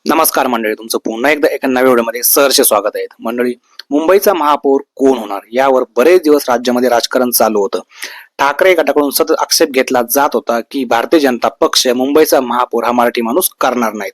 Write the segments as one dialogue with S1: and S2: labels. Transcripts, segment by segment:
S1: नमस्कार मंडळी, तुमचं पुन्हा एकदा एका नव्या व्हिडिओमध्ये सहर्ष स्वागत आहे. मंडळी, मुंबईचा महापौर कोण होणार यावर बरेच दिवस राज्यामध्ये राजकारण चालू होतं. ठाकरे गटाकडून सतत आक्षेप घेतला जात होता की भारतीय जनता पक्ष मुंबईचा महापौर हा मराठी माणूस करणार नाहीत.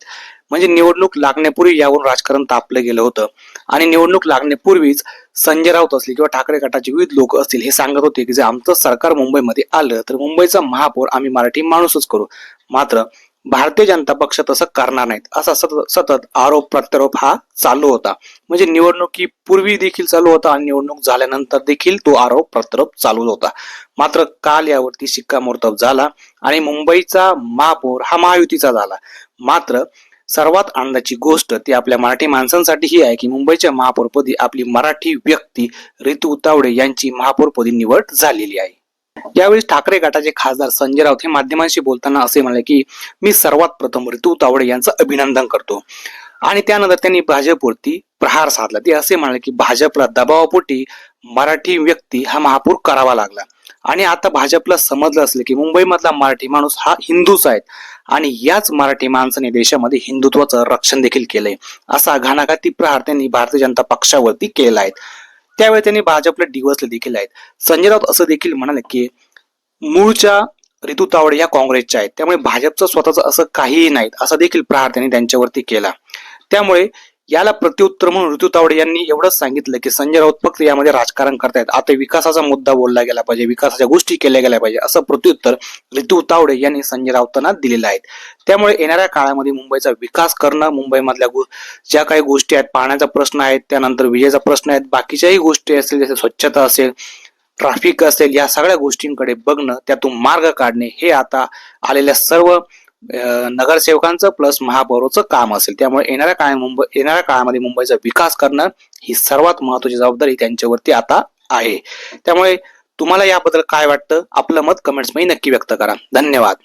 S1: म्हणजे निवडणूक लागण्यापूर्वी यावरून राजकारण तापलं गेलं होतं आणि निवडणूक लागण्यापूर्वीच संजय राऊत असतील किंवा ठाकरे गटाचे विविध लोक असतील हे सांगत होते की जर आमचं सरकार मुंबईमध्ये आलं तर मुंबईचा महापौर आम्ही मराठी माणूसच करू. मात्र भारतीय जनता पक्ष तसं करणार नाहीत असा सतत आरोप प्रत्यारोप हा चालू होता. म्हणजे निवडणुकीपूर्वी देखील चालू होता आणि निवडणूक झाल्यानंतर देखील तो आरोप प्रत्यारोप चालू होता. मात्र काल यावरती शिक्कामोर्तब झाला आणि मुंबईचा महापौर हा महायुतीचा झाला. मात्र सर्वात आनंदाची गोष्ट ती आपल्या मराठी माणसांसाठी ही आहे की मुंबईच्या महापौरपदी आपली मराठी व्यक्ती रितू तावडे यांची महापौरपदी निवड झालेली आहे. यावेळी ठाकरे गटाचे खासदार संजय राऊत हे माध्यमांशी बोलताना असे म्हणाले की मी सर्वात प्रथम रितू तावडे यांचं अभिनंदन करतो आणि त्यानंतर त्यांनी भाजपवरती प्रहार साधला. ते असे म्हणाले की भाजपला दबावापोटी मराठी व्यक्ती हा महापौर करावा लागला आणि आता भाजपला समजलं असेल की मुंबईमधला मराठी माणूस हा हिंदूच आहे आणि याच मराठी माणसाने देशामध्ये हिंदुत्वाचं रक्षण देखील केलंय. असा घणाघाती प्रहार त्यांनी भारतीय जनता पक्षावरती केला आहे. त्यावेळी त्यांनी भाजपला डिवसले देखील आहेत. संजय राऊत असं देखील म्हणाले की मूळच्या रितू तावडे या काँग्रेसच्या आहेत, त्यामुळे भाजपचं स्वतःच असं काहीही नाहीत असा देखील प्रहार त्यांनी त्यांच्यावरती केला. त्यामुळे याला प्रत्युत्तर म्हणून रितू तावडे यांनी एवढंच सांगितलं की संजय राऊत फक्त यामध्ये राजकारण करतायत, आता विकासाचा मुद्दा बोलला गेला पाहिजे, विकासाच्या गोष्टी केल्या गेल्या पाहिजे असं प्रत्युत्तर रितू तावडे यांनी संजय राऊतांना दिलेलं आहे. त्यामुळे येणाऱ्या काळामध्ये मुंबईचा विकास करणं, मुंबईमधल्या ज्या काही गोष्टी आहेत, पाण्याचा प्रश्न आहे, त्यानंतर विजेचा प्रश्न आहेत, बाकीच्याही गोष्टी असतील जसे स्वच्छता असेल, ट्रॅफिक असेल, या सगळ्या गोष्टींकडे बघणं, त्यातून मार्ग काढणे हे आता आलेल्या सर्व नगरसेवकांचं प्लस महापौराचं काम असेल. त्यामुळे येणाऱ्या काळामध्ये मुंबईचा विकास करणं ही सर्वात महत्वाची जबाबदारी त्यांच्यावरती आता आहे. त्यामुळे तुम्हाला याबद्दल काय वाटतं, आपलं मत कमेंट्स मध्ये नक्की व्यक्त करा. धन्यवाद.